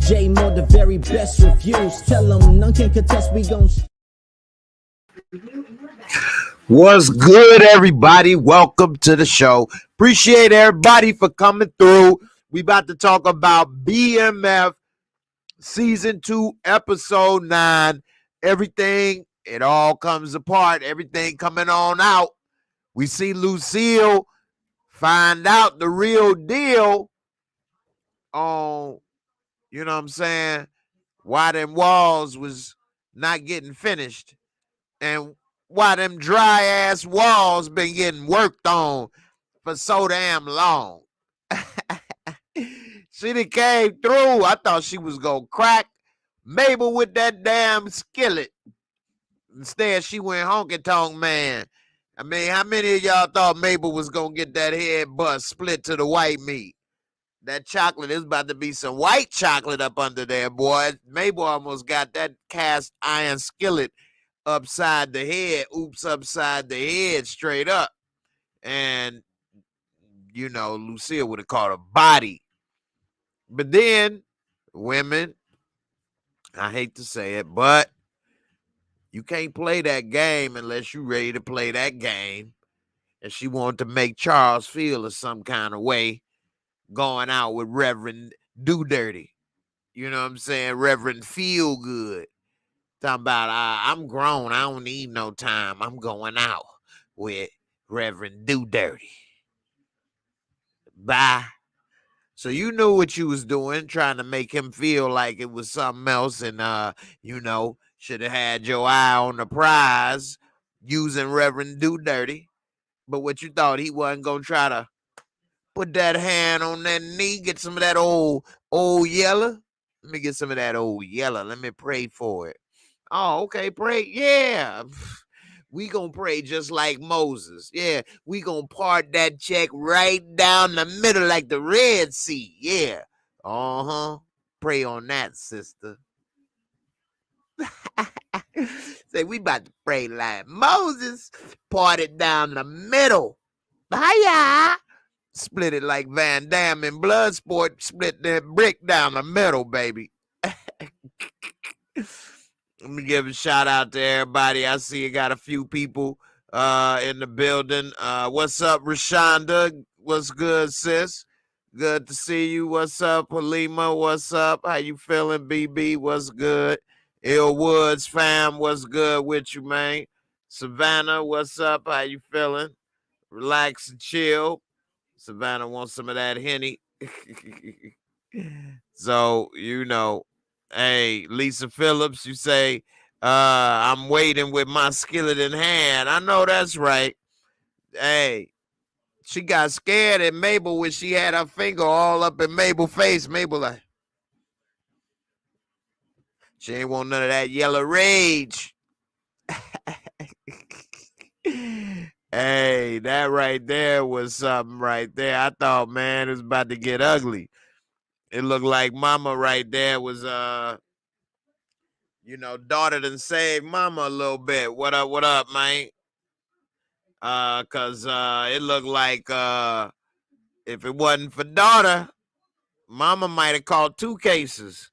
J-Moore, the very best reviews. Tell them none can contest, we gon' What's good, everybody? Welcome to the show. Appreciate everybody for coming through. We about to talk about BMF Season 2, Episode 9. Everything, it all comes apart. Everything coming on out. We see Lucille find out the real deal on, you know what I'm saying, why them walls was not getting finished and why them dry ass walls been getting worked on for so damn long. She done came through. I thought she was gonna crack Mabel with that damn skillet. Instead, she went honky tonk man. I mean, how many of y'all thought Mabel was gonna get that head bust split to the white meat? That chocolate is about to be some white chocolate up under there, boy. Mabel almost got that cast iron skillet upside the head, upside the head straight up. And, you know, Lucille would have caught a body. But then, women, I hate to say it, but you can't play that game unless you're ready to play that game. And she wanted to make Charles feel of some kind of way going out with Reverend Do Dirty. You know what I'm saying? Reverend Feel Good. Talking about, I'm grown. I don't need no time. I'm going out with Reverend Do Dirty. Bye. So you knew what you was doing, trying to make him feel like it was something else, and you know, should have had your eye on the prize using Reverend Do Dirty. But what you thought, he wasn't gonna try to put that hand on that knee, get some of that old yellow? Let me get some of that old yellow. Let me pray for it. Oh, okay, pray. Yeah. We gonna pray just like Moses. Yeah, we gonna part that check right down the middle like the Red Sea. Yeah. Uh-huh. Pray on that, sister. Say, we about to pray like Moses. Part it down the middle. Hiya. Split it like Van Damme in Bloodsport. Split that brick down the middle, baby. Let me give a shout out to everybody. I see you got a few people in the building. What's up, Rashonda? What's good, sis? Good to see you. What's up, Halima? What's up? How you feeling, BB? What's good? Ill Woods fam, what's good with you, man? Savannah, what's up? How you feeling? Relax and chill. Savannah wants some of that Henny. So, you know, hey, Lisa Phillips, you say, I'm waiting with my skillet in hand. I know that's right. Hey, she got scared at Mabel when she had her finger all up in Mabel's face. Mabel like, she ain't want none of that yellow rage. Hey, that right there was something right there. I thought, man, it was about to get ugly. It looked like mama right there was, you know, daughter done saved mama a little bit. What up, man? Cause it looked like if it wasn't for daughter, mama might have caught two cases.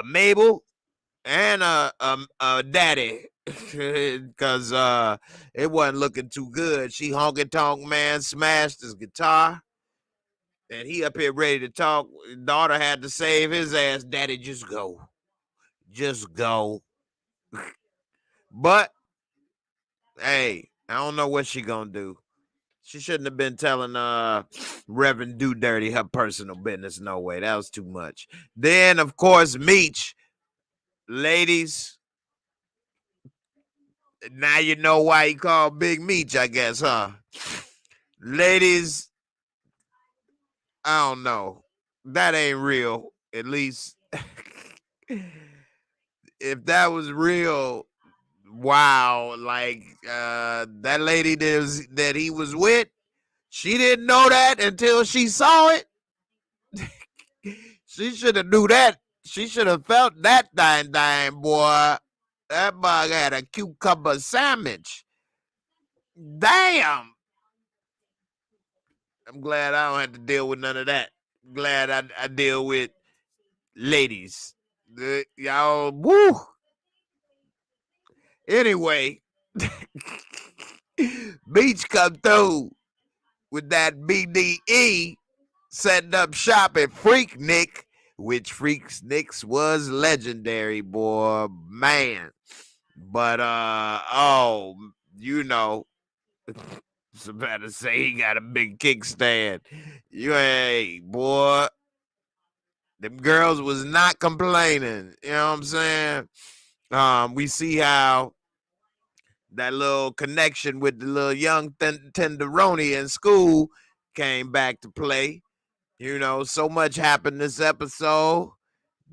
Mabel and daddy. Cause it wasn't looking too good. She honky tonk man smashed his guitar. And he up here ready to talk. Daughter had to save his ass. Daddy, just go. Just go. But, hey, I don't know what she gonna do. She shouldn't have been telling Reverend Do Dirty her personal business. No way. That was too much. Then, of course, Meech. Ladies, now you know why he called Big Meech, I guess, huh? Ladies, I don't know. That ain't real. At least if that was real, wow, like that lady that he was with, she didn't know that until she saw it. She should have knew that. She should have felt that thing, boy. That bug had a cucumber sandwich. Damn. I'm glad I don't have to deal with none of that. Glad I deal with ladies. Y'all, woo. Anyway, Meech come through with that BDE, setting up shop at Freaknik, which Freaknik was legendary, boy, man. But you know, Savannah say he got a big kickstand. You ain't, boy. Them girls was not complaining. You know what I'm saying? We see how that little connection with the little young tenderoni in school came back to play. You know, so much happened this episode.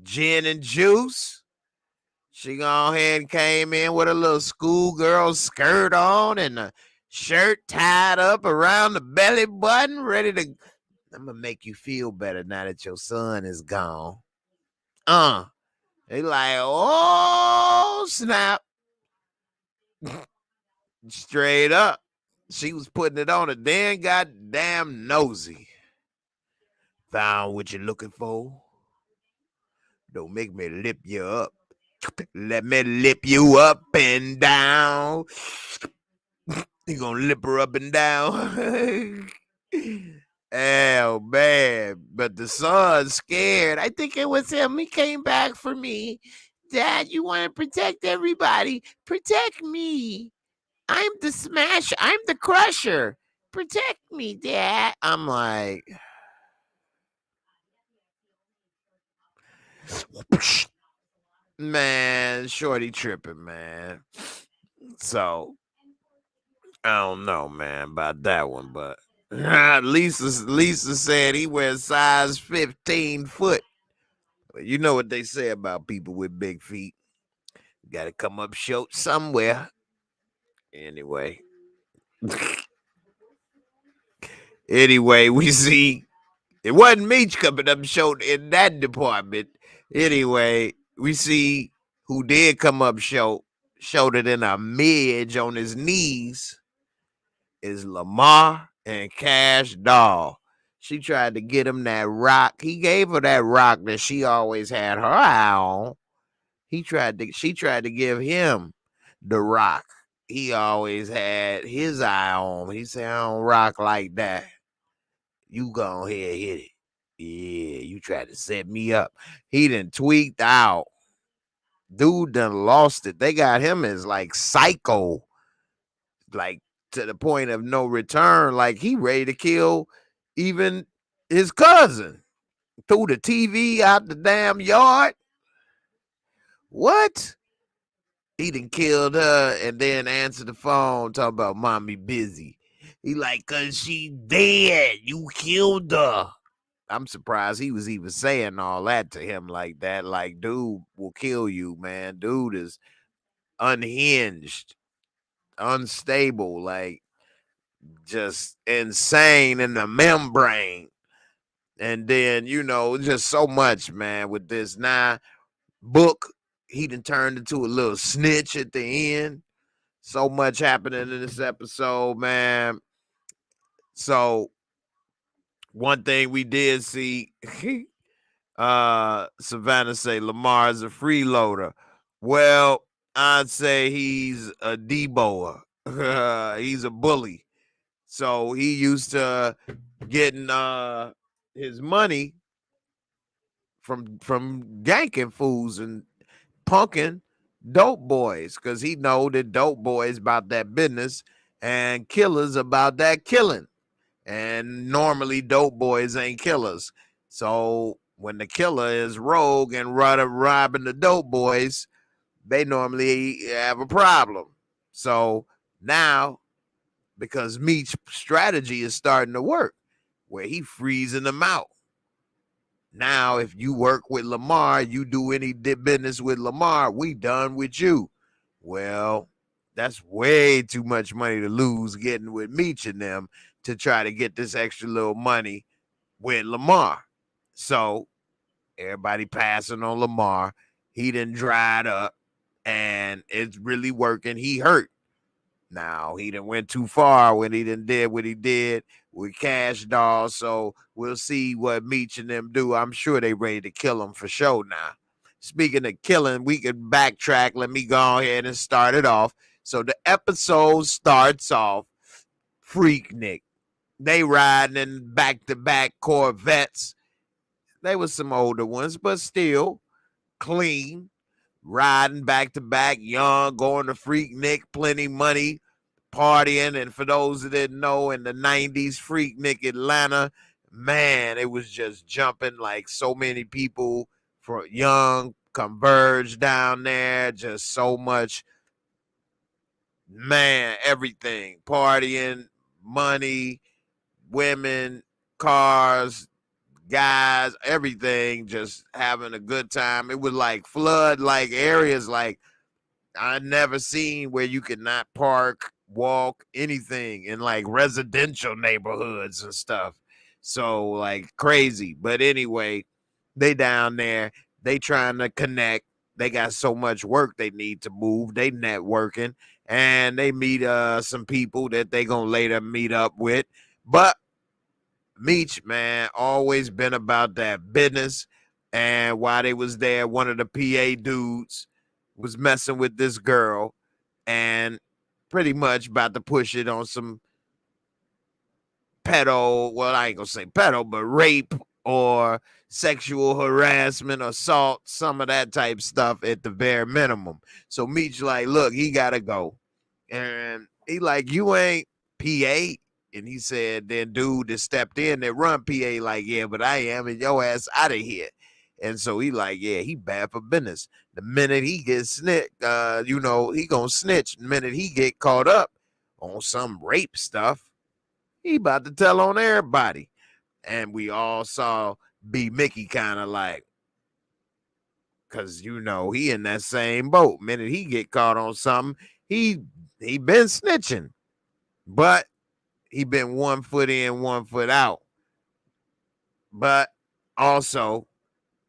Gin and Juice. She gone ahead and came in with a little schoolgirl skirt on and a shirt tied up around the belly button, ready to. I'm gonna make you feel better now that your son is gone. They like, oh snap. Straight up. She was putting it on a damn goddamn nosy. Found what you're looking for. Don't make me lip you up. Let me lip you up and down. You gonna lip her up and down? Oh, man. But the son's scared. I think it was him. He came back for me. Dad, you want to protect everybody. Protect me. I'm the smasher. I'm the crusher. Protect me, Dad. I'm like, man, shorty tripping, man. So, I don't know, man, about that one, but Lisa said he wears size 15 foot. You know what they say about people with big feet. Got to come up short somewhere. Anyway. Anyway, we see it wasn't Meech coming up short in that department. Anyway, we see who did come up short, shorter than a midge on his knees, is Lamar and Cash Doll. She tried to get him that rock. He gave her that rock that she always had her eye on. She tried to give him the rock he always had his eye on. He said, I don't rock like that. You go ahead and hit it. Yeah, you tried to set me up. He done tweaked out. Dude done lost it. They got him as like psycho. Like to the point of no return. Like he ready to kill even his cousin. Threw the TV out the damn yard. What? He done killed her and then answered the phone talking about mommy busy. He like, cause she dead. You killed her. I'm surprised he was even saying all that to him like that. Like, dude will kill you, man. Dude is unhinged, unstable, like just insane in the membrane. And then, you know, just so much, man, with this now book. He done turned into a little snitch at the end. So much happening in this episode, man. So one thing we did see, Savannah say Lamar's a freeloader. Well, I'd say he's a deboer. He's a bully. So he used to getting his money from ganking fools and punking dope boys, because he know that dope boys about that business and killers about that killing. And normally dope boys ain't killers. So when the killer is rogue and robbing the dope boys, they normally have a problem. So now, because Meech's strategy is starting to work, where he freezing them out. Now, if you work with Lamar, you do any business with Lamar, we done with you. Well, that's way too much money to lose getting with Meech and them to try to get this extra little money with Lamar. So everybody passing on Lamar. He done dried up and it's really working. He hurt. Now, he done went too far when he done did what he did, with Cash Doll. So we'll see what Meech and them do. I'm sure they ready to kill him for sure now. Speaking of killing, we can backtrack. Let me go ahead and start it off. So the episode starts off Freaknik. They riding in back-to-back Corvettes. They were some older ones, but still clean. Riding back-to-back, young, going to Freaknik, plenty money, partying. And for those that didn't know, in the 90s, Freaknik Atlanta, man, it was just jumping like so many people for young converged down there. Just so much, man, everything. Partying, money, women, cars, guys, everything, just having a good time. It was like flood like areas like I never seen where you could not park, walk, anything in like residential neighborhoods and stuff. So like crazy. But anyway, they down there, they trying to connect. They got so much work they need to move. They networking and they meet some people that they gonna later meet up with. But Meech, man, always been about that business. And while they was there, one of the PA dudes was messing with this girl and pretty much about to push it on some pedo, well, I ain't gonna say pedo, but rape or sexual harassment, assault, some of that type stuff at the bare minimum. So Meech like, look, he gotta go. And he like, you ain't PA. And he said, then dude that stepped in that run PA like, yeah, but I am, and your ass out of here. And so he like, yeah, he bad for business. The minute he gets snitch, he gonna snitch. The minute he get caught up on some rape stuff, he about to tell on everybody. And we all saw B Mickey kind of like, cause he in that same boat. Minute he get caught on something, he been snitching, but he been 1 foot in, 1 foot out. But also,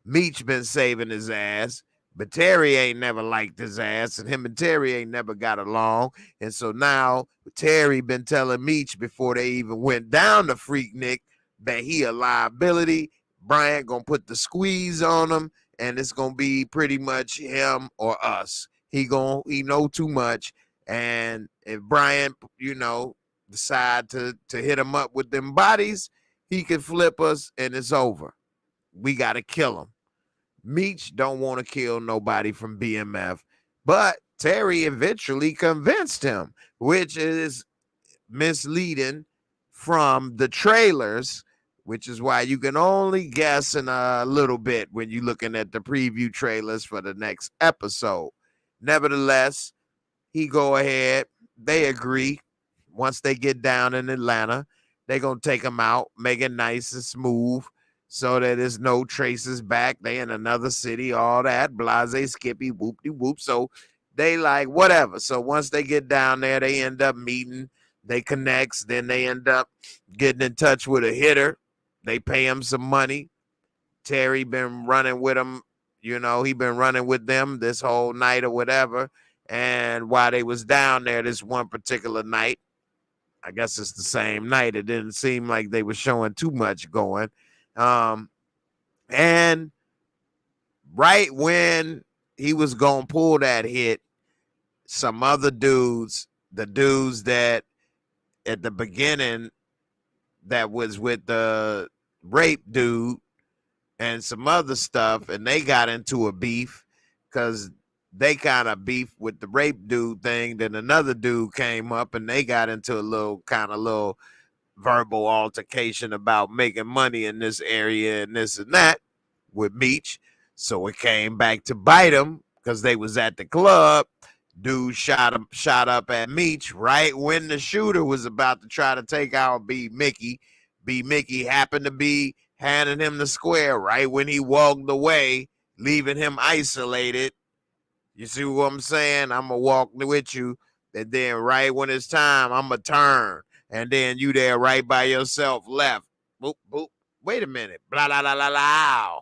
Meech been saving his ass, but Terry ain't never liked his ass, and him and Terry ain't never got along. And so now Terry been telling Meech before they even went down to Freaknik that he a liability. Bryant gonna put the squeeze on him, and it's gonna be pretty much him or us. He know too much, and if Bryant, decide to hit him up with them bodies, he can flip us and it's over. We got to kill him. Meech don't want to kill nobody from BMF, but Terry eventually convinced him, which is misleading from the trailers, which is why you can only guess in a little bit when you're looking at the preview trailers for the next episode. Nevertheless, he go ahead. They agree. Once they get down in Atlanta, they're going to take them out, make it nice and smooth so that there's no traces back. They in another city, all that, blase, skippy, whoop-de-whoop. So they like, whatever. So once they get down there, they end up meeting. They connects. Then they end up getting in touch with a hitter. They pay him some money. Terry been running with him. He been running with them this whole night or whatever. And while they was down there this one particular night, I guess it's the same night. It didn't seem like they were showing too much going. And right when he was going to pull that hit, some other dudes, the dudes that at the beginning that was with the rape dude and some other stuff, and they got into a beef because they kind of beef with the rape dude thing. Then another dude came up and they got into a little verbal altercation about making money in this area and this and that with Meech. So it came back to bite him because they was at the club. Dude shot up at Meech right when the shooter was about to try to take out B Mickey. B Mickey happened to be handing him the square right when he walked away, leaving him isolated. You see what I'm saying? I'm going to walk with you. And then right when it's time, I'm going to turn. And then you there right by yourself, left. Boop, boop. Wait a minute. Blah, blah, blah, blah, blah.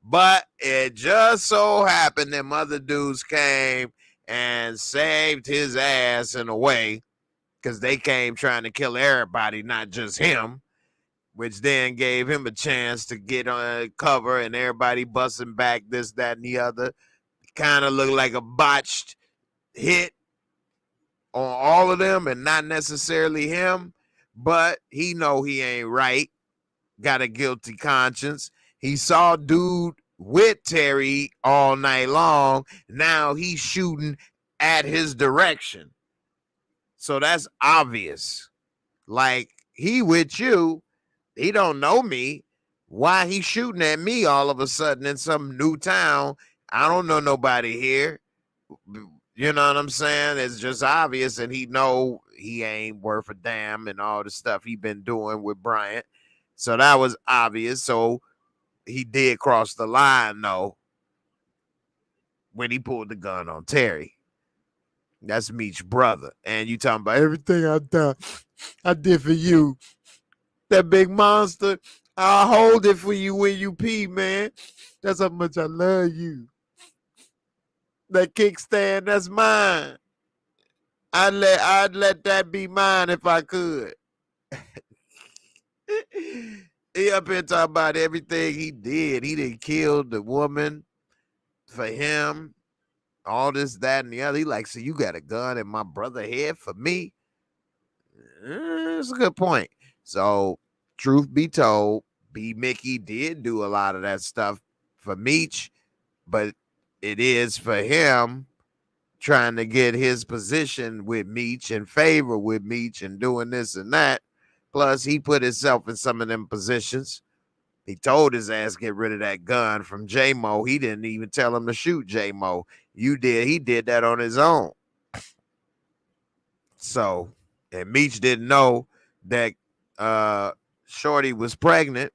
But it just so happened them other dudes came and saved his ass in a way. because they came trying to kill everybody, not just him, which then gave him a chance to get on cover and everybody busting back this, that, and the other. Kind of looked like a botched hit on all of them and not necessarily him, but he know he ain't right. Got a guilty conscience. He saw dude with Terry all night long. Now he's shooting at his direction. So that's obvious. Like, he with you. He don't know me. Why he shooting at me all of a sudden in some new town? I don't know nobody here. You know what I'm saying? It's just obvious, and he know he ain't worth a damn and all the stuff he been doing with Bryant. So that was obvious. So he did cross the line, though, when he pulled the gun on Terry. That's Meech's brother. And you talking about everything I did for you. That big monster, I'll hold it for you when you pee, man. That's how much I love you. That kickstand, that's mine. I'd let that be mine if I could. He up here talking about everything he did. He didn't kill the woman for him. All this, that, and the other. He like, so you got a gun in my brother head for me? It's a good point. So, truth be told, B. Mickey did do a lot of that stuff for Meech, but it is for him trying to get his position with Meech and favor with Meech and doing this and that. Plus, he put himself in some of them positions. He told his ass get rid of that gun from J-Mo. He didn't even tell him to shoot J-Mo. You did. He did that on his own. So, and Meech didn't know that Shorty was pregnant,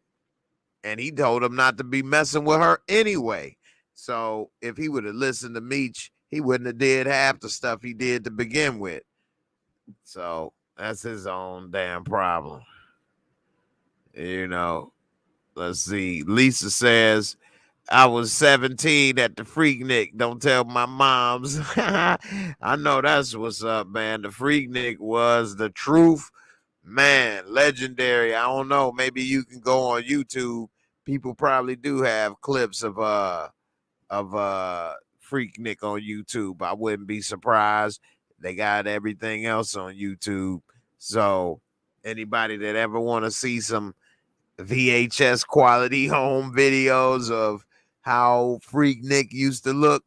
and he told him not to be messing with her anyway. So, if he would have listened to Meech, he wouldn't have did half the stuff he did to begin with. So, that's his own damn problem. You know, let's see. Lisa says, I was 17 at the Freaknik. Don't tell my moms. I know that's what's up, man. The Freaknik was the truth. Man, legendary. I don't know. Maybe you can go on YouTube. People probably do have clips of Freaknik on YouTube. I wouldn't be surprised. They got everything else on YouTube. So anybody that ever want to see some VHS quality home videos of how Freaknik used to look,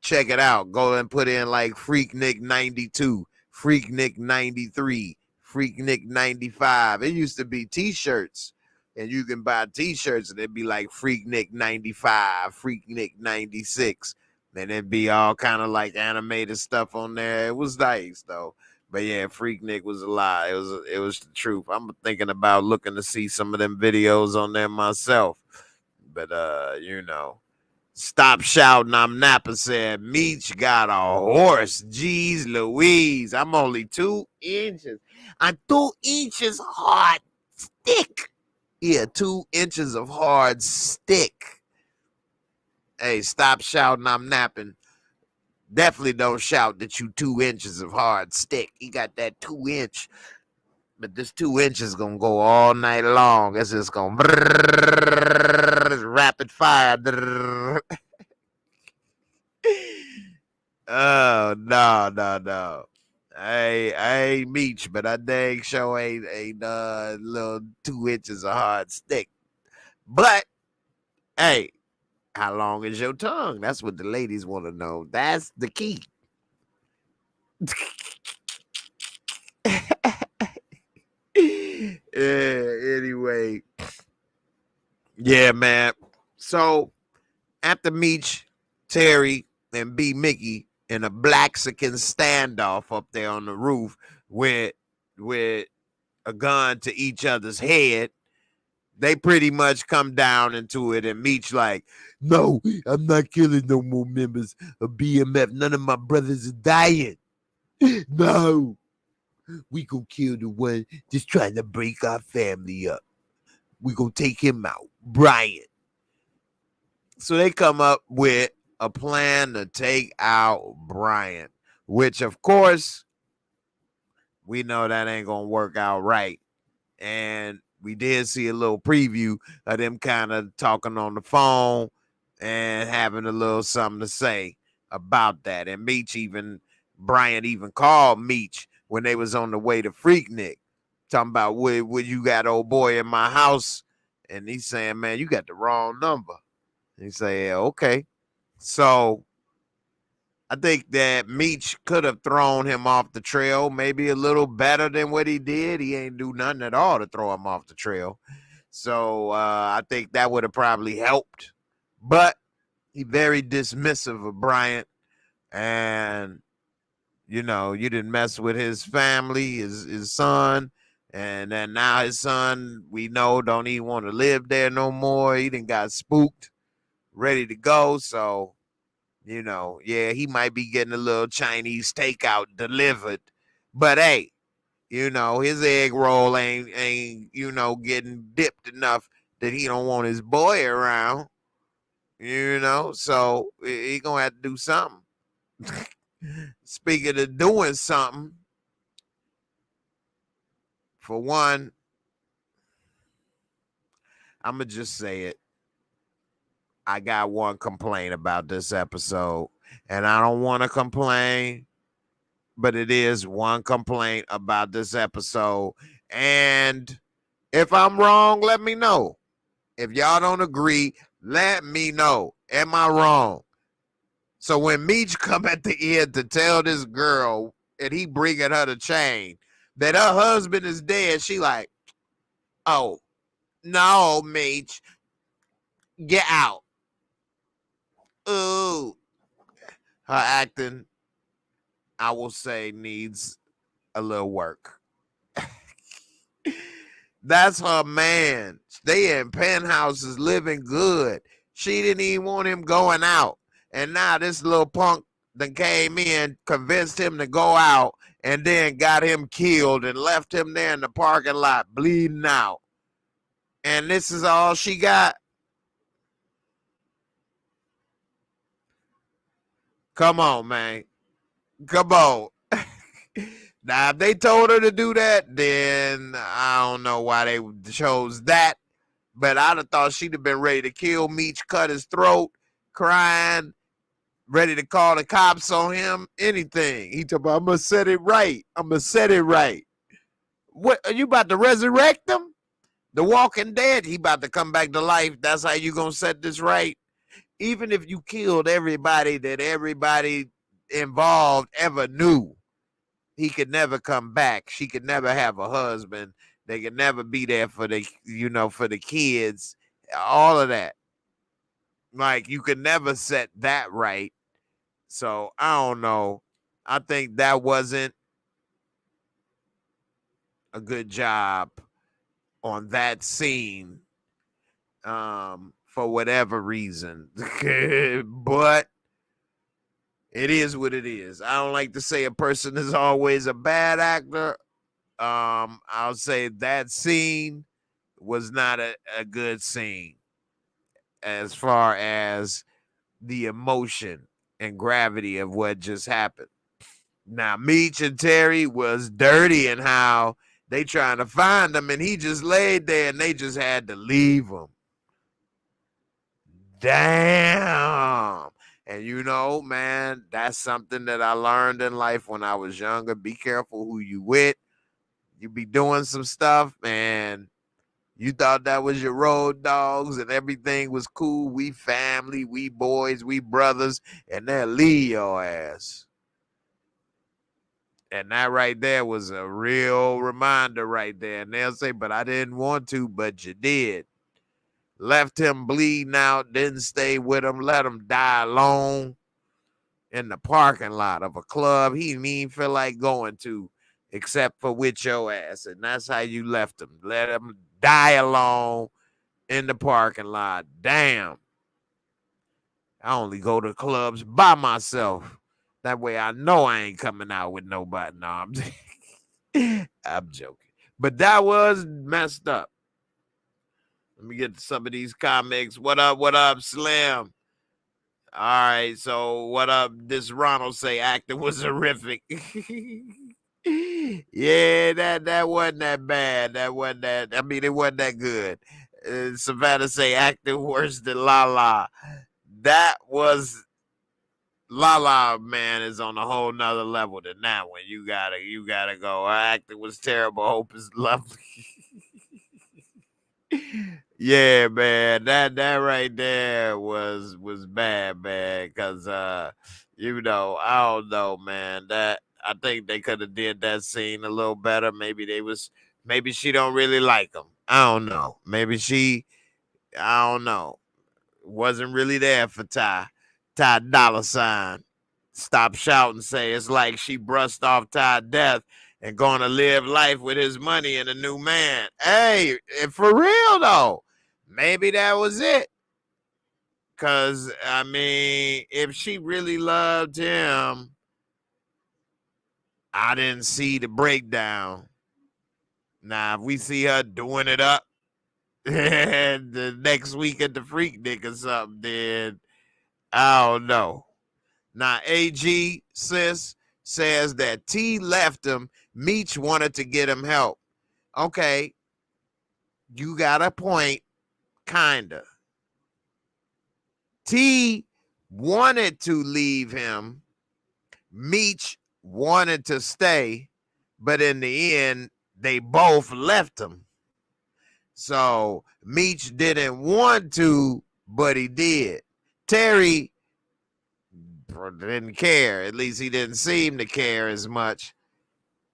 check it out. Go and put in like Freaknik 92, Freaknik 93, Freaknik 95. It used to be t-shirts, and you can buy t-shirts and it'd be like Freaknik 95, Freaknik 96. And it'd be all kind of like animated stuff on there. It was nice though. But yeah, Freaknik was a lie. It was the truth. I'm thinking about looking to see some of them videos on there myself. But you know. Stop shouting, I'm Napa said, Meech got a horse. Jeez Louise. I'm only 2 inches. I'm 2 inches hard stick. Yeah, 2 inches of hard stick. Hey, stop shouting, I'm napping. Definitely don't shout that you 2 inches of hard stick. He got that 2 inch. But this 2 inches gonna go all night long. It's just gonna rapid fire. Oh no. I ain't Meech, but I dang sure ain't little 2 inches of hard stick. But hey, how long is your tongue? That's what the ladies want to know. That's the key. Anyway. Yeah, man. So after Meech, Terry, and B. Mickey in a Blaxican standoff up there on the roof with a gun to each other's head, they pretty much come down into it, and Meech like, no, I'm not killing no more members of BMF. None of my brothers are dying. No, we gonna kill the one just trying to break our family up. We gonna take him out, Brian. So they come up with a plan to take out Brian, which of course we know that ain't gonna work out right. And we did see a little preview of them kind of talking on the phone and having a little something to say about that. And Bryant even called Meech when they was on the way to Freaknik, talking about would you got old boy in my house? And he's saying, man, you got the wrong number. And he say, yeah, okay. So I think that Meech could have thrown him off the trail maybe a little better than what he did. He ain't do nothing at all to throw him off the trail. So I think that would have probably helped. But he very dismissive of Bryant. And, you know, you didn't mess with his family, his son. And then now his son, we know, don't even want to live there no more. He done got spooked, ready to go. So, you know, yeah, he might be getting a little Chinese takeout delivered. But hey, you know, his egg roll ain't you know, getting dipped enough that he don't want his boy around. You know, so he gonna have to do something. Speaking of doing something, for one, I'm gonna just say it. I got one complaint about this episode, and I don't want to complain, but it is one complaint about this episode. And if I'm wrong, let me know. If y'all don't agree, let me know. Am I wrong? So when Meech come at the end to tell this girl, and he bringing her the chain, that her husband is dead, she like, oh, no, Meech, get out. Ooh. Her acting, I will say, needs a little work. That's her man. They in penthouses living good. She didn't even want him going out. And now this little punk that came in, convinced him to go out, and then got him killed and left him there in the parking lot bleeding out. And this is all she got? Come on, man. Come on. Now, if they told her to do that, then I don't know why they chose that. But I'd have thought she'd have been ready to kill Meech, cut his throat, crying, ready to call the cops on him, anything. He told me, I'm going to set it right. I'm going to set it right. What, are you about to resurrect him? The Walking Dead, he about to come back to life. That's how you going to set this right? Even if you killed everybody that everybody involved ever knew, he could never come back. She could never have a husband. They could never be there for the, you know, for the kids. All of that. Like, you could never set that right. So, I don't know. I think that wasn't a good job on that scene for whatever reason. But it is what it is. I don't like to say a person is always a bad actor. I'll say that scene was not a good scene as far as the emotion and gravity of what just happened. Now, Meech and Terry was dirty in how they trying to find him, and he just laid there, and they just had to leave him. Damn. And you know, man, that's something that I learned in life when I was younger. Be careful who you with. You be doing some stuff, and you thought that was your road dogs and everything was cool. We family, we boys, we brothers, and they'll leave your ass. And that right there was a real reminder right there. And they'll say, but I didn't want to, but you did. Left him bleeding out, didn't stay with him, let him die alone in the parking lot of a club he didn't even feel like going to, except for with your ass. And that's how you left him. Let him die alone in the parking lot. Damn. I only go to clubs by myself. That way I know I ain't coming out with nobody. No, I'm joking. But that was messed up. Let me get to some of these comics. What up, Slim? All right, so what up? This Ronald say acting was horrific. Yeah, that wasn't that bad. That wasn't that. I mean, it wasn't that good. Savannah say acting worse than Lala. That was Lala. Man, is on a whole nother level than that one. You gotta go. Her acting was terrible. Hope is lovely. Yeah, man, that right there was bad, man. Cause I don't know, man. That I think they could have did that scene a little better. Maybe she don't really like him. I don't know. I don't know. Wasn't really there for Ty Dollar Sign. Stop shouting, say it's like she brushed off Ty death and gonna live life with his money and a new man. Hey, for real though. Maybe that was it. Cause I mean, if she really loved him, I didn't see the breakdown. Now, if we see her doing it up the next week at the Freaknik or something, then I don't know. Now, AG sis says that T left him. Meech wanted to get him help. Okay, you got a point, kinda. T wanted to leave him. Meech wanted to stay, but in the end, they both left him. So Meech didn't want to, but he did. Terry didn't care. At least he didn't seem to care as much.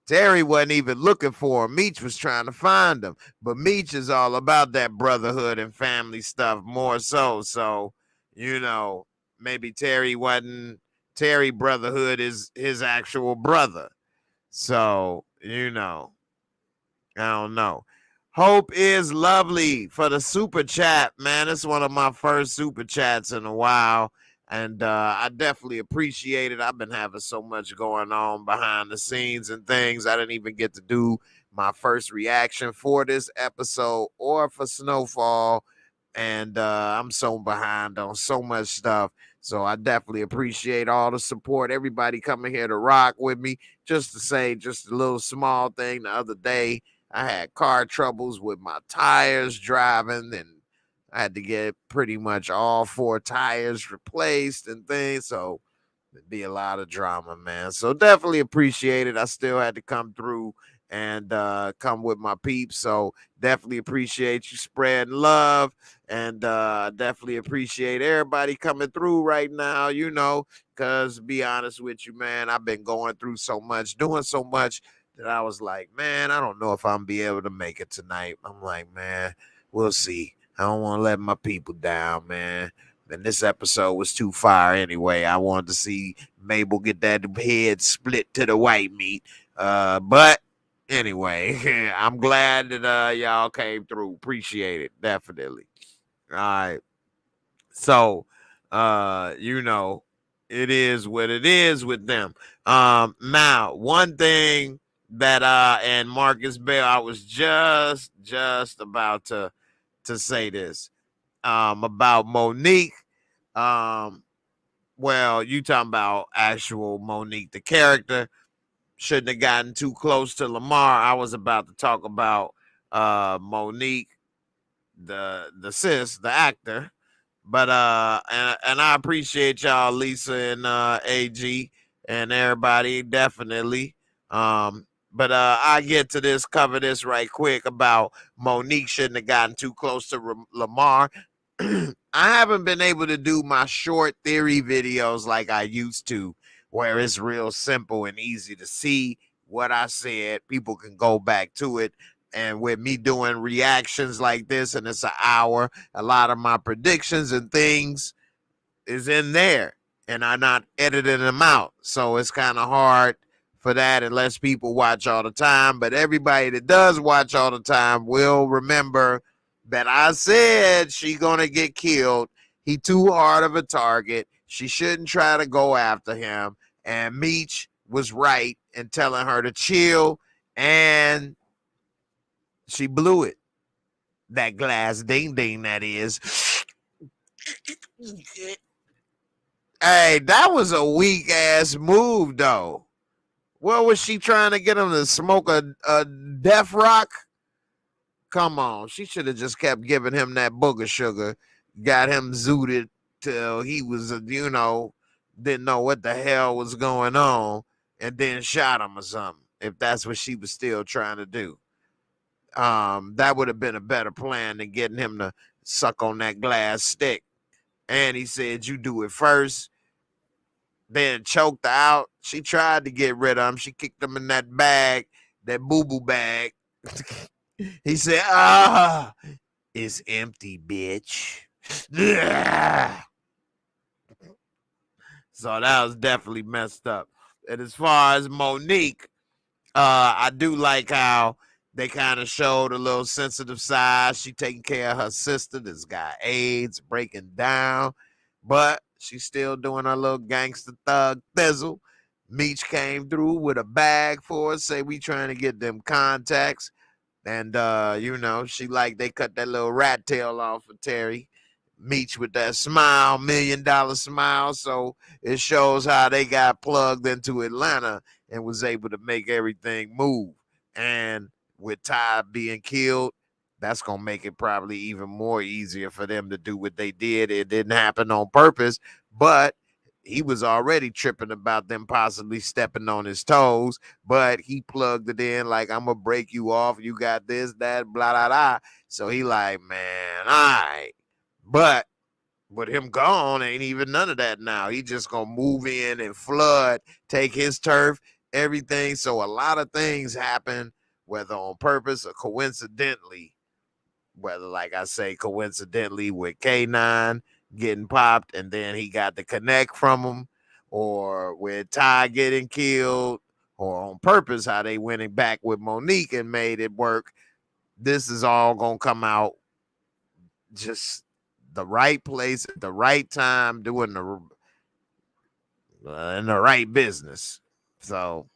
Terry wasn't even looking for him. Meech was trying to find him. But Meech is all about that brotherhood and family stuff more so. So, maybe Terry brotherhood is his actual brother. So, I don't know. Hope is lovely for the super chat, man. It's one of my first super chats in a while. And I definitely appreciate it. I've been having so much going on behind the scenes and things. I didn't even get to do my first reaction for this episode or for Snowfall. And I'm so behind on so much stuff. So I definitely appreciate all the support. Everybody coming here to rock with me. Just to say, just a little small thing the other day. I had car troubles with my tires driving, and I had to get pretty much all 4 tires replaced and things. So it'd be a lot of drama, man. So definitely appreciate it. I still had to come through and come with my peeps. So definitely appreciate you spreading love. And definitely appreciate everybody coming through right now, because to be honest with you, man, I've been going through so much, doing so much that I was like, man, I don't know if I'm be able to make it tonight. I'm like, man, we'll see. I don't want to let my people down, man. And this episode was too fire anyway. I wanted to see Mabel get that head split to the white meat. But anyway, I'm glad that y'all came through. Appreciate it. Definitely. All right. So, it is what it is with them. Now, one thing that and Marcus Bell, I was just about to say this about Monique. Well, you talking about actual Monique, the character. Shouldn't have gotten too close to Lamar. I was about to talk about Monique, the sis, the actor. But and I appreciate y'all, Lisa and AG and everybody, definitely. But I get to this, cover this right quick about Monique shouldn't have gotten too close to Lamar. I haven't been able to do my short theory videos like I used to, where it's real simple and easy to see what I said. People can go back to it. And with me doing reactions like this, and it's an hour, a lot of my predictions and things is in there, and I'm not editing them out. So it's kind of hard for that unless people watch all the time. But everybody that does watch all the time will remember that I said she gonna get killed. He too hard of a target. She shouldn't try to go after him. And Meech was right in telling her to chill, and she blew it. That glass ding ding, that is. Hey, that was a weak ass move, though. What was she trying to get him to smoke a death rock? Come on. She should have just kept giving him that booger sugar, got him zooted till he was, didn't know what the hell was going on, and then shot him or something, if that's what she was still trying to do. That would have been a better plan than getting him to suck on that glass stick. And he said, you do it first, then choked her out. She tried to get rid of him. She kicked him in that bag, that boo-boo bag. He said, it's empty, bitch. So that was definitely messed up. And as far as Monique, I do like how they kind of showed a little sensitive side. She taking care of her sister that's got AIDS, breaking down, but she's still doing her little gangster thug thizzle. Meech came through with a bag for us, say we trying to get them contacts. And, she like they cut that little rat tail off of Terry. Meech with that smile, $1 million smile. So it shows how they got plugged into Atlanta and was able to make everything move. And with Ty being killed, that's going to make it probably even more easier for them to do what they did. It didn't happen on purpose, but he was already tripping about them possibly stepping on his toes, but he plugged it in like, I'm going to break you off. You got this, that, blah, blah, blah. So he like, man, all right. But with him gone, ain't even none of that now. He just going to move in and flood, take his turf, everything. So a lot of things happen, whether on purpose or coincidentally, whether, like I say, coincidentally with K9 getting popped and then he got the connect from him, or with Ty getting killed, or on purpose how they went back with Monique and made it work. This is all going to come out just the right place at the right time, doing in the right business. So,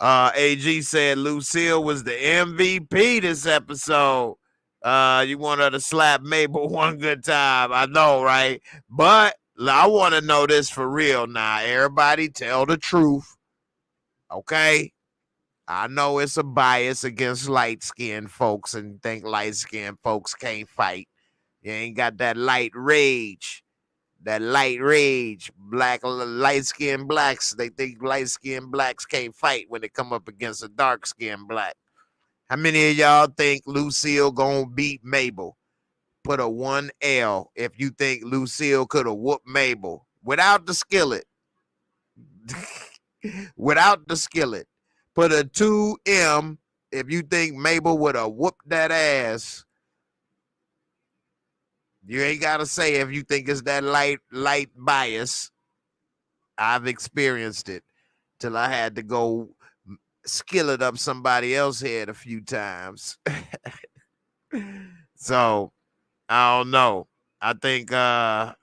AG said Lucille was the MVP this episode. You want her to slap Mabel one good time. I know, right? But I want to know this for real now. Everybody tell the truth. Okay? I know it's a bias against light-skinned folks and think light-skinned folks can't fight. You ain't got that light rage. That light rage. Light-skinned blacks, they think light-skinned blacks can't fight when they come up against a dark-skinned black. How many of y'all think Lucille gonna beat Mabel? Put a 1L if you think Lucille could have whooped Mabel without the skillet. Without the skillet. Put a 2M if you think Mabel would have whooped that ass. You ain't got to say if you think it's that light bias. I've experienced it till I had to go skillet up somebody else's head a few times. So, I don't know. I think that,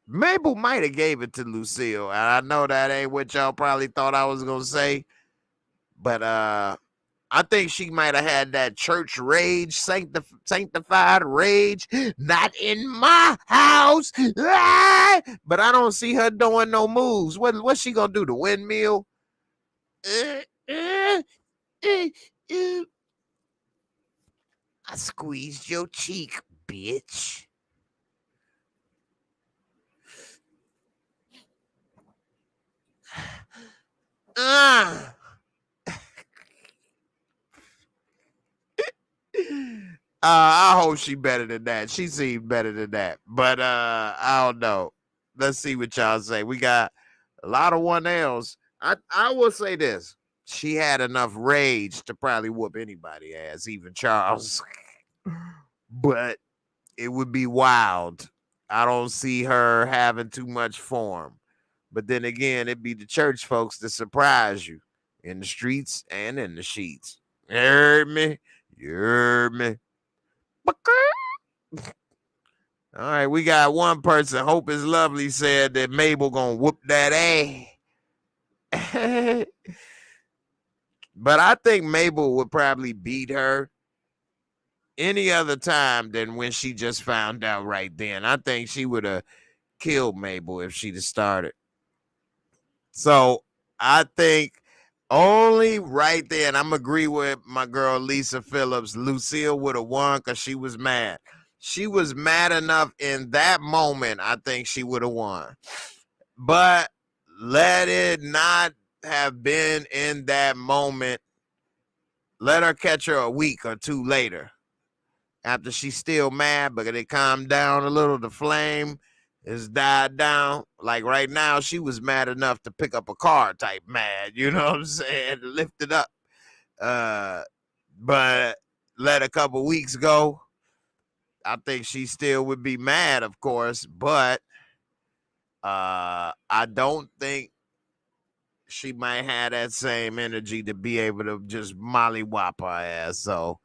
Mabel might have gave it to Lucille. And I know that ain't what y'all probably thought I was going to say. But I think she might have had that church rage, sanctified rage. Not in my house. Ah! But I don't see her doing no moves. What's she going to do? The windmill? I squeezed your cheek, bitch. I hope she better than that. She seemed better than that. But I don't know. Let's see what y'all say. We got a lot of 1Ls. I will say this. She had enough rage to probably whoop anybody ass, even Charles. But it would be wild. I don't see her having too much form. But then again, it'd be the church folks that surprise you in the streets and in the sheets. You heard me? You heard me? All right, we got one person. Hope is Lovely said that Mabel gonna whoop that ass. But I think Mabel would probably beat her any other time than when she just found out right then. I think she would have killed Mabel if she'd have started. So I think only right there, and I'm agree with my girl Lisa Phillips, Lucille would have won because she was mad. She was mad enough in that moment, I think she would have won. But let it not have been in that moment. Let her catch her a week or two later. After she's still mad, but it calmed down a little, the flame has died down. Like right now, she was mad enough to pick up a car type mad, you know what I'm saying? Lift it up. But let a couple weeks go. I think she still would be mad, of course, but I don't think she might have that same energy to be able to just mollywop her ass. So,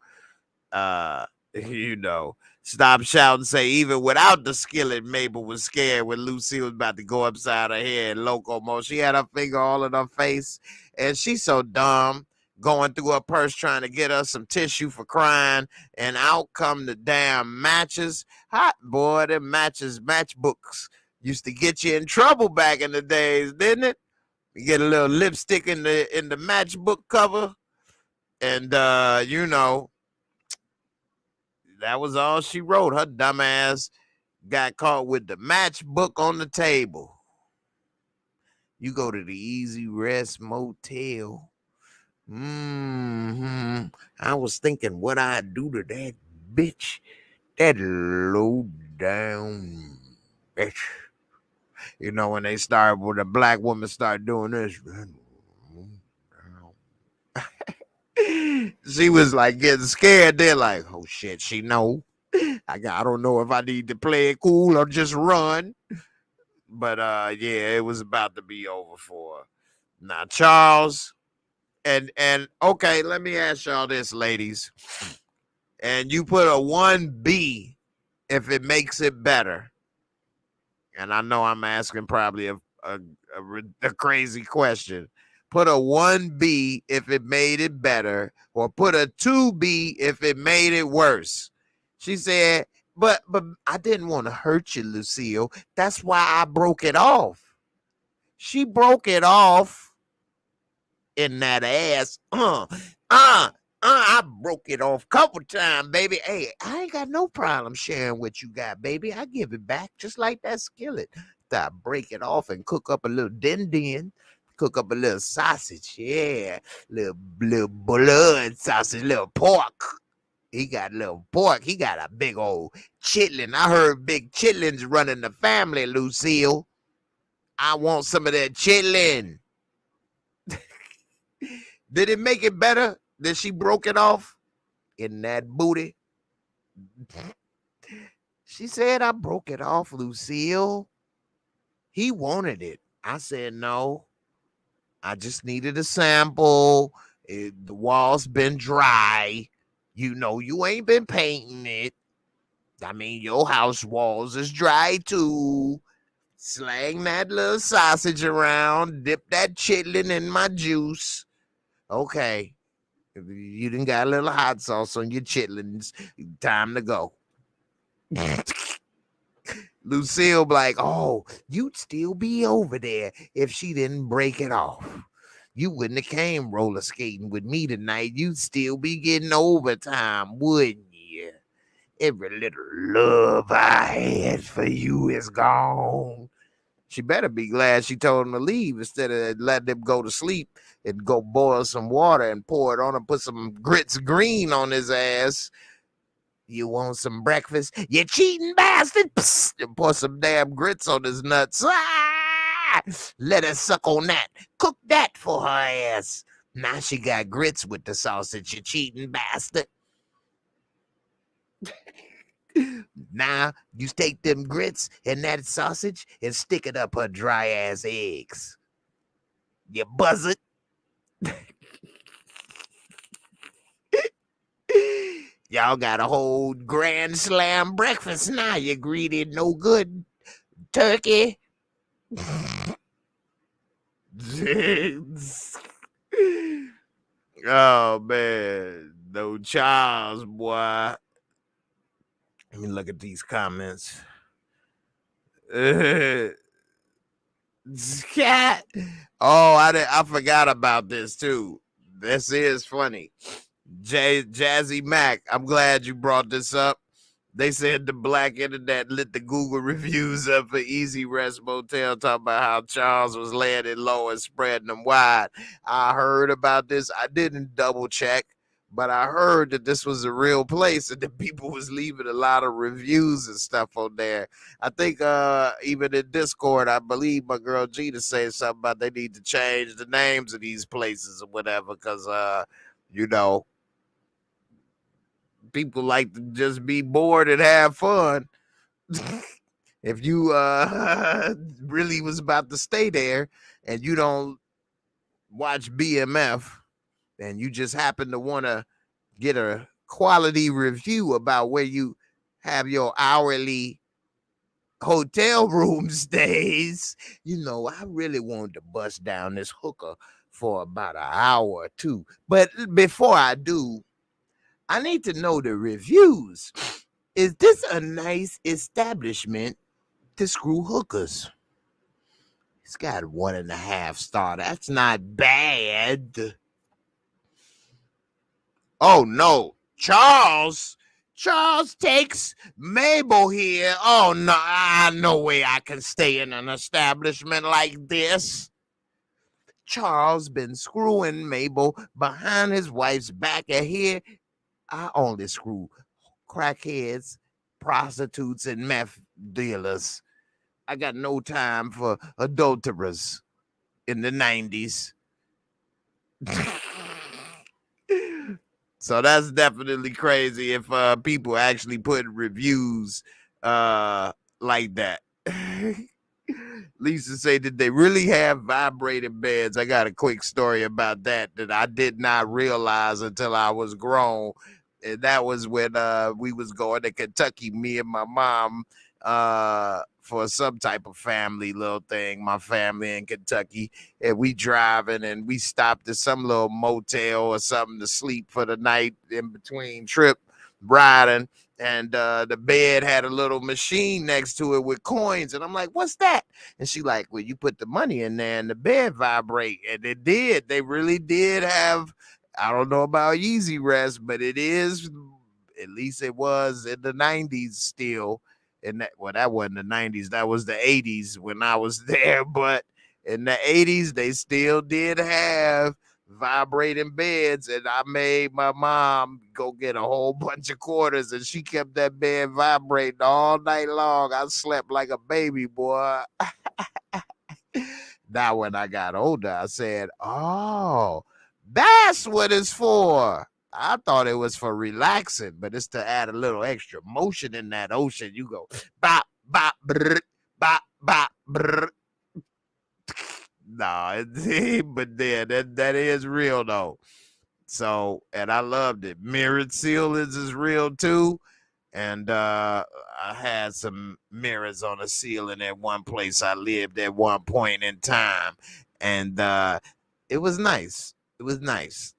you know, stop shouting, say even without the skillet, Mabel was scared when Lucille was about to go upside her head, loco mo. She had her finger all in her face, and she's so dumb, going through her purse trying to get us some tissue for crying, and out come the damn matches. Hot boy, them matchbooks used to get you in trouble back in the days, didn't it? You get a little lipstick in the matchbook cover, and you know, that was all she wrote. Her dumb ass got caught with the matchbook on the table. You go to the Easy Rest Motel. I was thinking what I'd do to that bitch. That low down bitch. You know, when the black woman start doing this. She was like getting scared. They're like, oh shit, she know. I don't know if I need to play it cool or just run. But yeah, it was about to be over for her. Now, Charles, and okay, let me ask y'all this, ladies. And you put a 1B if it makes it better. And I know I'm asking probably a crazy question. Put a 1B if it made it better, or put a 2B if it made it worse. She said, but I didn't want to hurt you, Lucille. That's why I broke it off. She broke it off in that ass. I broke it off a couple times, baby. Hey, I ain't got no problem sharing what you got, baby. I give it back just like that skillet. I break it off and cook up a little din, cook up a little sausage. Yeah, little blood sausage, little pork. He got a little pork. He got a big old chitlin. I heard big chitlins running the family, Lucille. I want some of that chitlin. Did it make it better that she broke it off in that booty? She said, I broke it off, Lucille. He wanted it. I said, no. I just needed a sample. The wall's been dry. You know, you ain't been painting it. I mean, your house walls is dry too. Slang that little sausage around. Dip that chitlin in my juice. Okay. You done got a little hot sauce on your chitlins. Time to go. Lucille like, oh, you'd still be over there if she didn't break it off. You wouldn't have came roller skating with me tonight. You'd still be getting overtime, wouldn't you? Every little love I had for you is gone. She better be glad she told him to leave instead of letting him go to sleep and go boil some water and pour it on him, put some grits green on his ass. You want some breakfast? You cheating bastard! Psst, and pour some damn grits on his nuts. Ah! Let her suck on that. Cook that for her ass. Now she got grits with the sausage, you cheating bastard. Now you take them grits and that sausage and stick it up her dry ass eggs. You buzzard. Y'all got a whole grand slam breakfast now. You greeted no good turkey. Oh man, no Charles, boy. Let me look at these comments. Cat. Oh, I forgot about this too. This is funny. Jazzy Mac, I'm glad you brought this up. They said the black internet lit the Google reviews up for Easy Rest Motel, talking about how Charles was laying it low and spreading them wide. I heard about this. I didn't double check, but I heard that this was a real place and that people was leaving a lot of reviews and stuff on there. I think even in Discord, I believe my girl Gina said something about they need to change the names of these places or whatever, because you know, people like to just be bored and have fun. If you really was about to stay there and you don't watch BMF and you just happen to want to get a quality review about where you have your hourly hotel room stays, you know, I really wanted to bust down this hooker for about an hour or two. But before I do, I need to know the reviews. Is this a nice establishment to screw hookers? It's got 1.5 star. That's not bad. Oh no, Charles takes Mabel here. Oh no, no way I can stay in an establishment like this. Charles been screwing Mabel behind his wife's back, and here I only screw crackheads, prostitutes, and meth dealers. I got no time for adulterers in the 90s. So that's definitely crazy if people actually put reviews like that. Lisa say, did they really have vibrating beds? I got a quick story about that I did not realize until I was grown. And that was when we was going to Kentucky, me and my mom, for some type of family little thing, my family in Kentucky. And we driving and we stopped at some little motel or something to sleep for the night in between trip riding. And the bed had a little machine next to it with coins. And I'm like, what's that? And she like, well, you put the money in there and the bed vibrate. And it did. They really did have, I don't know about Easy Rest, but it is, at least it was in the 90s still. And that, well, that wasn't the 90s. That was the 80s when I was there. But in the 80s, they still did have vibrating beds, and I made my mom go get a whole bunch of quarters, and she kept that bed vibrating all night long. I slept like a baby, boy. Now, when I got older, I said, oh, that's what it's for. I thought it was for relaxing, but it's to add a little extra motion in that ocean. You go bop, bop, brr, bop, bop, brr. No, but then that is real though. So, and I loved it. Mirrored ceilings is real too. And I had some mirrors on the ceiling at one place I lived at one point in time. And it was nice. It was nice.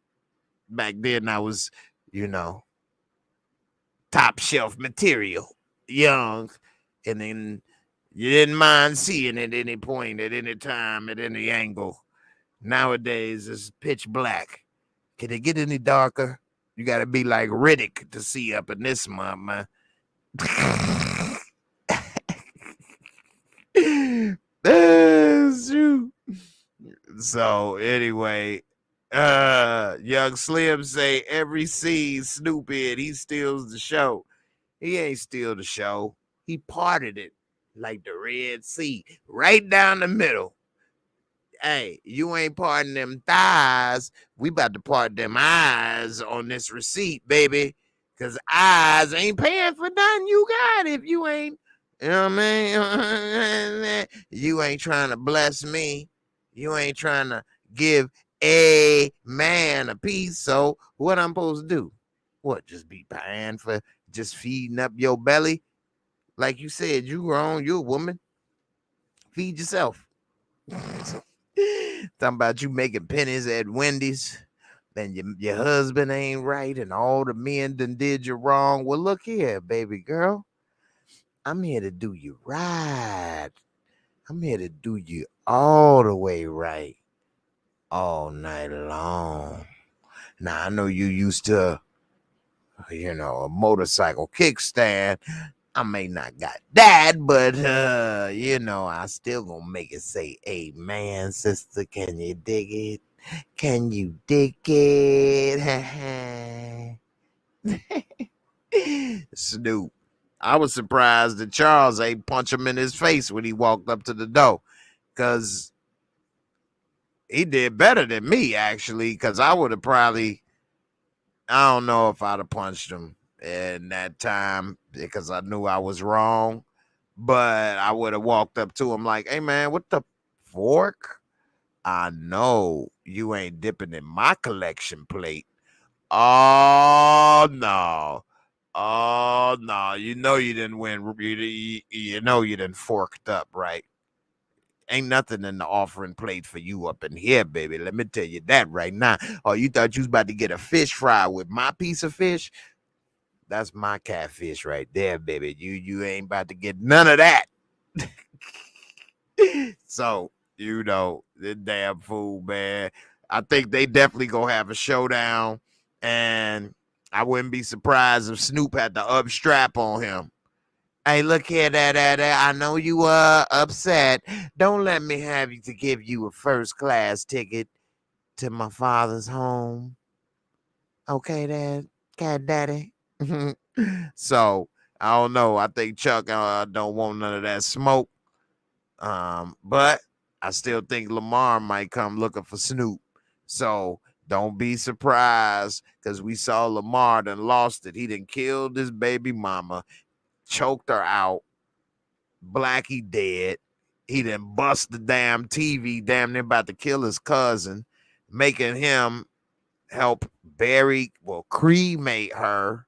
Back then I was, you know, top shelf material, young, and then you didn't mind seeing it at any point, at any time, at any angle. Nowadays, it's pitch black. Can it get any darker? You got to be like Riddick to see up in this month, man. That's true. So anyway, Young Slim say every scene Snoop in, he steals the show. He ain't steal the show. He parted it like the Red Sea, right down the middle. Hey, you ain't parting them thighs. We about to part them eyes on this receipt, baby. Because eyes ain't paying for nothing you got if you ain't, you know what I mean? You ain't trying to bless me. You ain't trying to give a man a piece. So what I'm supposed to do? What, just be paying for just feeding up your belly? Like you said, you grown, you a woman. Feed yourself. Talking about you making pennies at Wendy's, and your husband ain't right, and all the men done did you wrong. Well, look here, baby girl. I'm here to do you right. I'm here to do you all the way right, all night long. Now, I know you used to, a motorcycle kickstand. I may not got that, but I still gonna make it say amen, sister. Can you dig it? Can you dig it? Snoop. I was surprised that Charles ain't punch him in his face when he walked up to the door, because he did better than me, actually, because I would have probably, I don't know if I'd have punched him in that time because I knew I was wrong. But I would have walked up to him like, hey, man, what the fork? I know you ain't dipping in my collection plate. Oh, no. Oh, no. You know you didn't win. You know you didn't forked up, right? Ain't nothing in the offering plate for you up in here, baby. Let me tell you that right now. Oh, you thought you was about to get a fish fry with my piece of fish? That's my catfish right there, baby. You ain't about to get none of that. So, the damn fool, man. I think they definitely gonna have a showdown, and I wouldn't be surprised if Snoop had to upstrap on him. Hey, look here, that. I know you are upset. Don't let me have you to give you a first class ticket to my father's home. Okay, Dad, Cat Daddy. So I don't know. I think Chuck don't want none of that smoke. But I still think Lamar might come looking for Snoop. So don't be surprised, because we saw Lamar done lost it. He done killed his baby mama, choked her out. Blackie dead. He done bust the damn TV, damn near about to kill his cousin, making him help cremate her.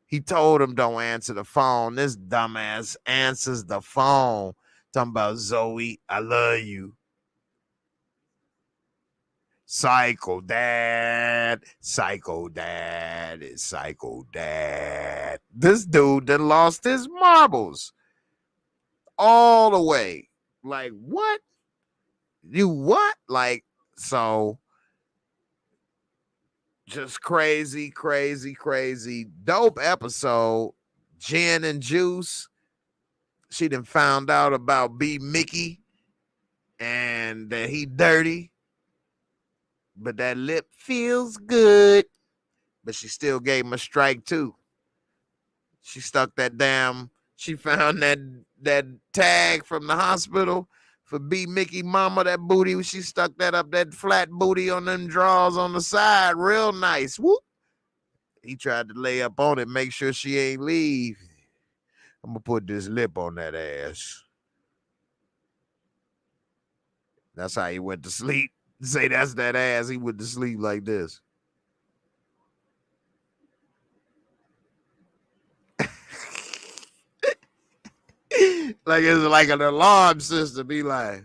He told him don't answer the phone. This dumbass answers the phone, talking about, Zoe, I love you. Psycho dad. This dude done lost his marbles all the way. Like, what? You what? Like, so just crazy. Dope episode. Gin and Juice. She done found out about B. Mickey and that he dirty, but that lip feels good. But she still gave him a strike too. She found that tag from the hospital for B. Mickey mama, that booty. She stuck that up, that flat booty on them drawers on the side, real nice. Whoop. He tried to lay up on it, make sure she ain't leave. I'm gonna put this lip on that ass. That's how he went to sleep. Say that's that ass. He went to sleep like this. Like it's like an alarm system. Be like,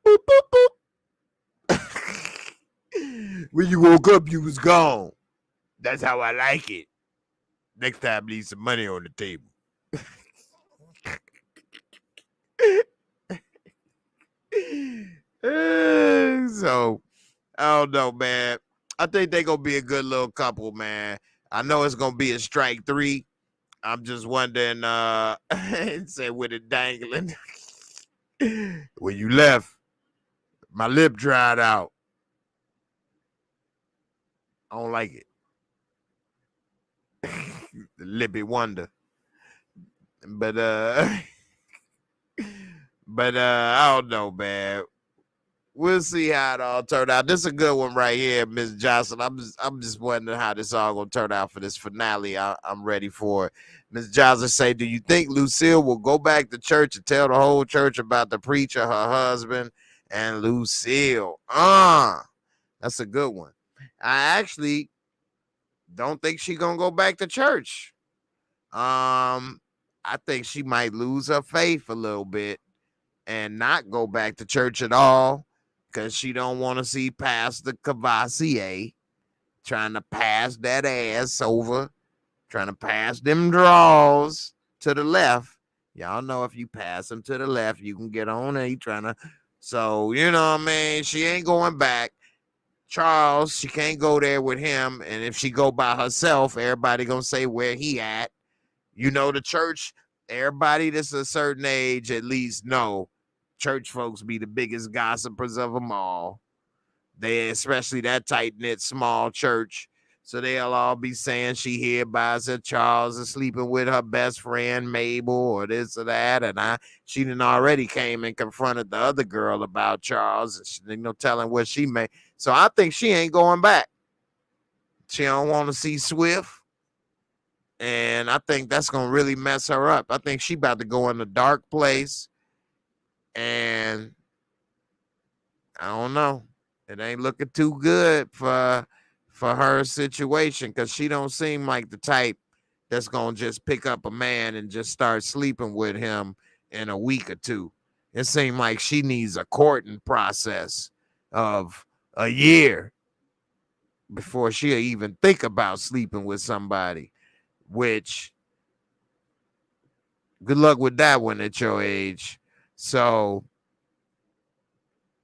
boop, boop, boop. When you woke up, you was gone. That's how I like it. Next time, leave some money on the table. So, I don't know, man. I think they gonna be a good little couple, man. I know it's gonna be a strike 3. I'm just wondering, say with it dangling. When you left, my lip dried out. I don't like it. The lippy wonder. But I don't know, man. We'll see how it all turned out. This is a good one right here, Miss Johnson. I'm just wondering how this all gonna turn out for this finale. I'm ready for it. Miss Johnson say, do you think Lucille will go back to church and tell the whole church about the preacher, her husband, and Lucille? That's a good one. I actually don't think she gonna go back to church. I think she might lose her faith a little bit and not go back to church at all, because she don't want to see Pastor Cavassier trying to pass that ass over, trying to pass them draws to the left. Y'all know if you pass them to the left, you can get on there. He trying to, so you know what I mean? She ain't going back. Charles, she can't go there with him, and if she go by herself, everybody gonna say where he at. You know, the church, everybody that's a certain age at least know church folks be the biggest gossipers of them all. They, especially that tight-knit small church, so they'll all be saying she here by herself. Charles is sleeping with her best friend Mabel or this or that, and she done already came and confronted the other girl about Charles, and she, telling what she made. So I think she ain't going back. She don't want to see Swift, and I think that's gonna really mess her up. I think she about to go in a dark place, and I don't know. It ain't looking too good for her situation, because she don't seem like the type that's gonna just pick up a man and just start sleeping with him in a week or two. It seems like she needs a courting process of a year before she'll even think about sleeping with somebody, which good luck with that one at your age. So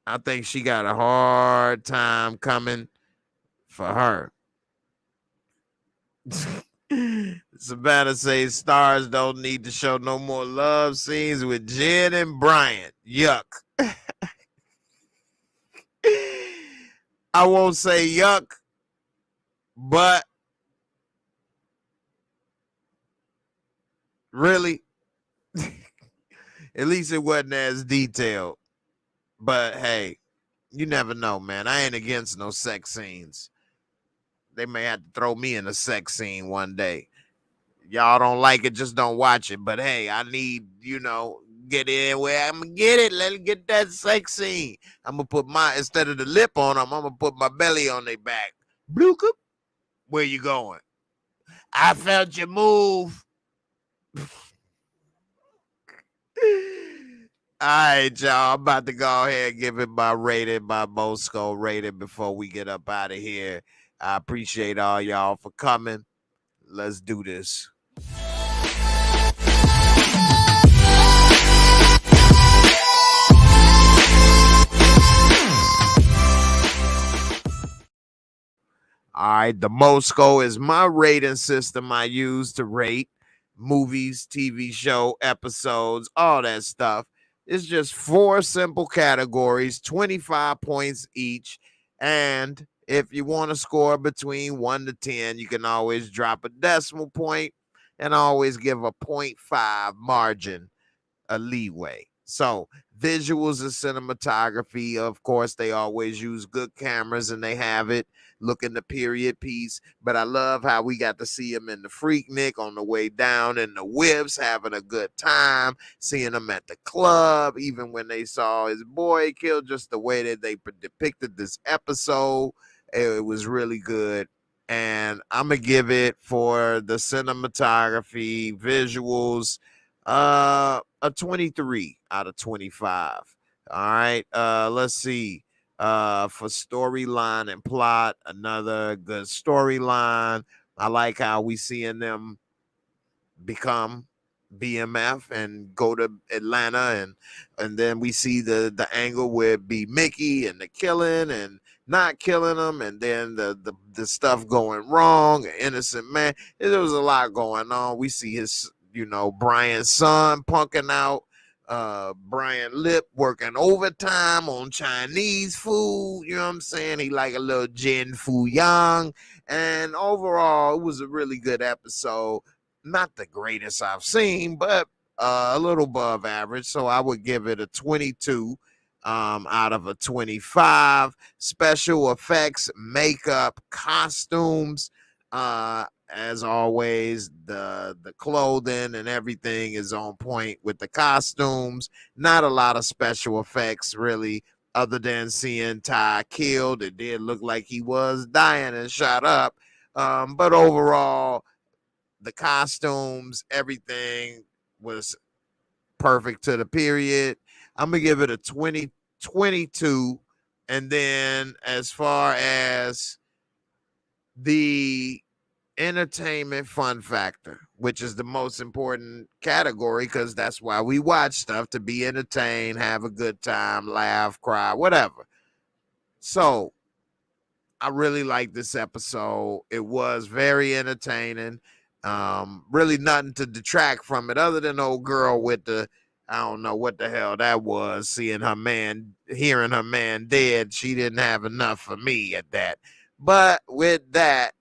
I think she got a hard time coming for her. Savannah says stars don't need to show no more love scenes with Jen and Bryant. Yuck. I won't say yuck, but really, at least it wasn't as detailed. But hey, you never know, man. I ain't against no sex scenes. They may have to throw me in a sex scene one day. Y'all don't like it, just don't watch it. But hey, I need, get in where I'm gonna get it. Let me get that sex scene. I'm gonna put instead of the lip on them, I'm gonna put my belly on their back. Bloop. Where you going? I felt your move. All right, y'all. I'm about to go ahead and give it my rating, my Moorescore rating before we get up out of here. I appreciate all y'all for coming. Let's do this. All right, the Moorescore is my rating system I use to rate movies, TV show, episodes, all that stuff. It's just 4 simple categories, 25 points each. And if you want to score between 1 to 10, you can always drop a decimal point and always give a 0.5 margin, a leeway. So visuals and cinematography, of course, they always use good cameras and they have it. Look in the period piece, but I love how we got to see him in the Freaknik on the way down in the whips, having a good time, seeing him at the club, even when they saw his boy killed, just the way that they depicted this episode. It was really good. And I'm going to give it, for the cinematography, visuals, a 23 out of 25. All right. Let's see. For storyline and plot, another good storyline. I like how we seeing them become BMF and go to Atlanta, and then we see the angle where it be Mickey and the killing and not killing them, and then the stuff going wrong, an innocent man. There was a lot going on. We see his, Brian's son punking out. Brian Lip working overtime on Chinese food. You know what I'm saying? He like a little Jen Fu Yang. And overall, it was a really good episode. Not the greatest I've seen, but a little above average. So I would give it a 22 out of a 25. Special effects, makeup, costumes, as always, the clothing and everything is on point with the costumes. Not a lot of special effects, really, other than seeing Ty killed. It did look like he was dying and shot up. But overall, the costumes, everything was perfect to the period. I'm going to give it a 22. And then as far as the entertainment fun factor, which is the most important category because that's why we watch stuff, to be entertained, have a good time, laugh, cry, whatever. So I really like this episode. It was very entertaining. Really nothing to detract from it other than old girl with the, I don't know what the hell that was, seeing her man, hearing her man dead. She didn't have enough for me at that. But with that,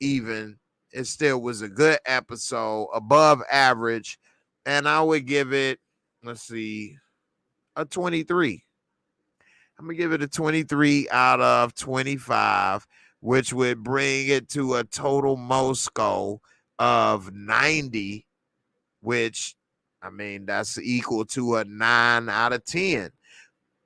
even, it still was a good episode, above average. And I would give it, let's see, a 23. I'm going to give it a 23 out of 25, which would bring it to a total Moorescore of 90, which, I mean, that's equal to a 9 out of 10.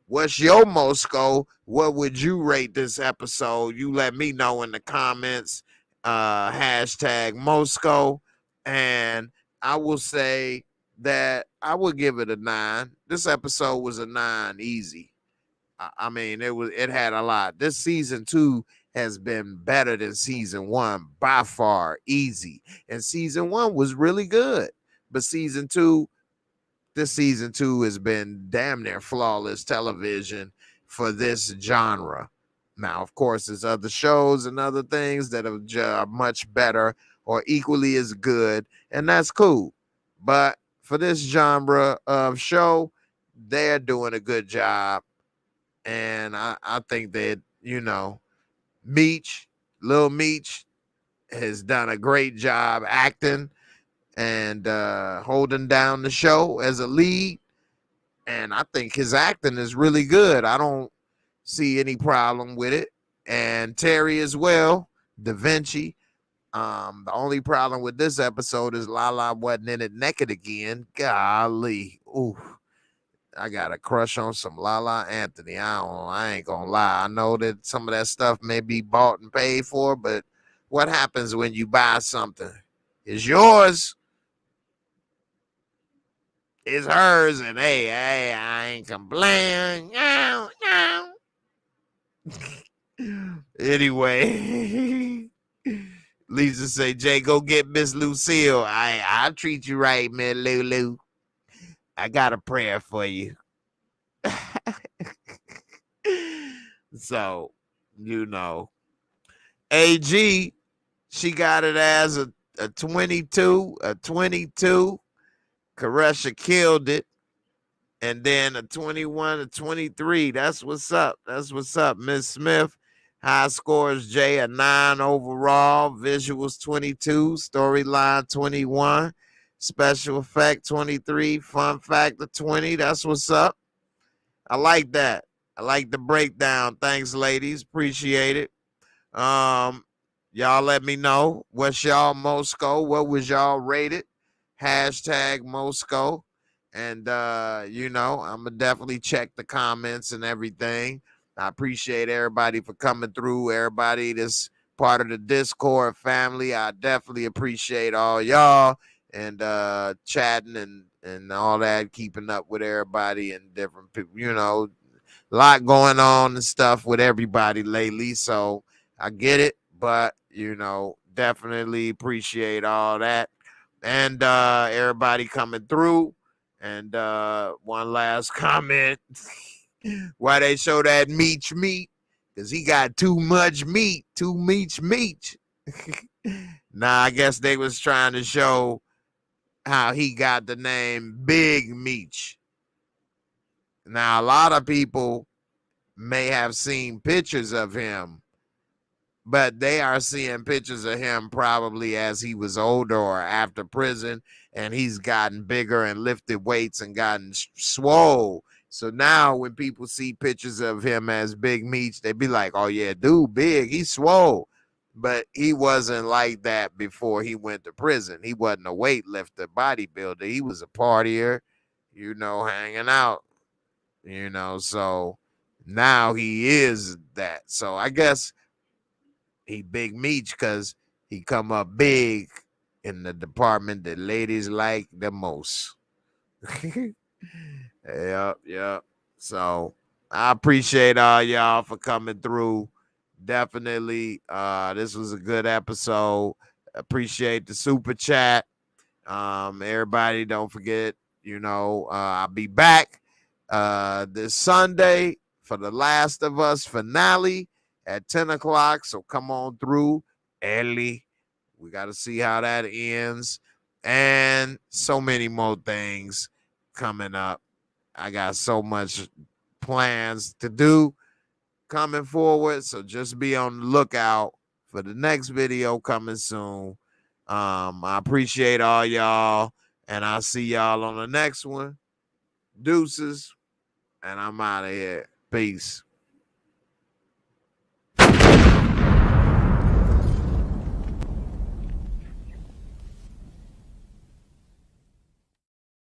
What's your Moorescore? What would you rate this episode? You let me know in the comments. Hashtag Moorescore. And I will say that I would give it a 9. This episode was a 9 easy. I mean, it had a lot. This season 2 has been better than season 1 by far, easy. And season 1 was really good. But season 2, this season 2 has been damn near flawless television for this genre. Now, of course, there's other shows and other things that are much better or equally as good, and that's cool. But for this genre of show, they're doing a good job. And I think that, Meech, Lil Meech, has done a great job acting and holding down the show as a lead. And I think his acting is really good. I don't see any problem with it. And Terry as well, Da Vinci. The only problem with this episode is Lala wasn't in it naked again. Golly. Ooh. I got a crush on some Lala Anthony. I ain't gonna lie. I know that some of that stuff may be bought and paid for, but what happens when you buy something? It's yours. It's hers, and hey, I ain't complaining. Anyway, Lisa say, Jay, go get Miss Lucille. I'll treat you right, man, Lulu. I got a prayer for you. So, AG, she got it as a 22, a 22. Karesha killed it. And then a 21, a 23. That's what's up. That's what's up, Miss Smith. High scores, Jay, a 9 overall. Visuals, 22. Storyline, 21. Special effect, 23. Fun factor, 20. That's what's up. I like that. I like the breakdown. Thanks, ladies. Appreciate it. Y'all let me know. What's y'all Moorescore? What was y'all rated? Hashtag Moorescore. And, I'm going to definitely check the comments and everything. I appreciate everybody for coming through. Everybody that's part of the Discord family. I definitely appreciate all y'all and chatting and all that, keeping up with everybody and different people. A lot going on and stuff with everybody lately. So I get it. But, definitely appreciate all that. And everybody coming through. And one last comment. Why they show that Meech meat? Because he got too much meat. Too Meech. Nah, I guess they was trying to show how he got the name Big Meech. Now, a lot of people may have seen pictures of him, but they are seeing pictures of him probably as he was older or after prison, and he's gotten bigger and lifted weights and gotten swole. So now when people see pictures of him as Big Meech, they be like, oh yeah, dude, big, he's swole. But he wasn't like that before he went to prison. He wasn't a weightlifter, bodybuilder. He was a partier, hanging out, so now he is that. So I guess he Big Meech because he come up big in the department that ladies like the most. Yep. So I appreciate all y'all for coming through. Definitely, this was a good episode. Appreciate the super chat. Everybody, don't forget, I'll be back this Sunday for the Last of Us finale at 10 o'clock. So come on through early. We got to see how that ends. And so many more things coming up. I got so much plans to do coming forward. So just be on the lookout for the next video coming soon. I appreciate all y'all, and I'll see y'all on the next one. Deuces, and I'm out of here. Peace.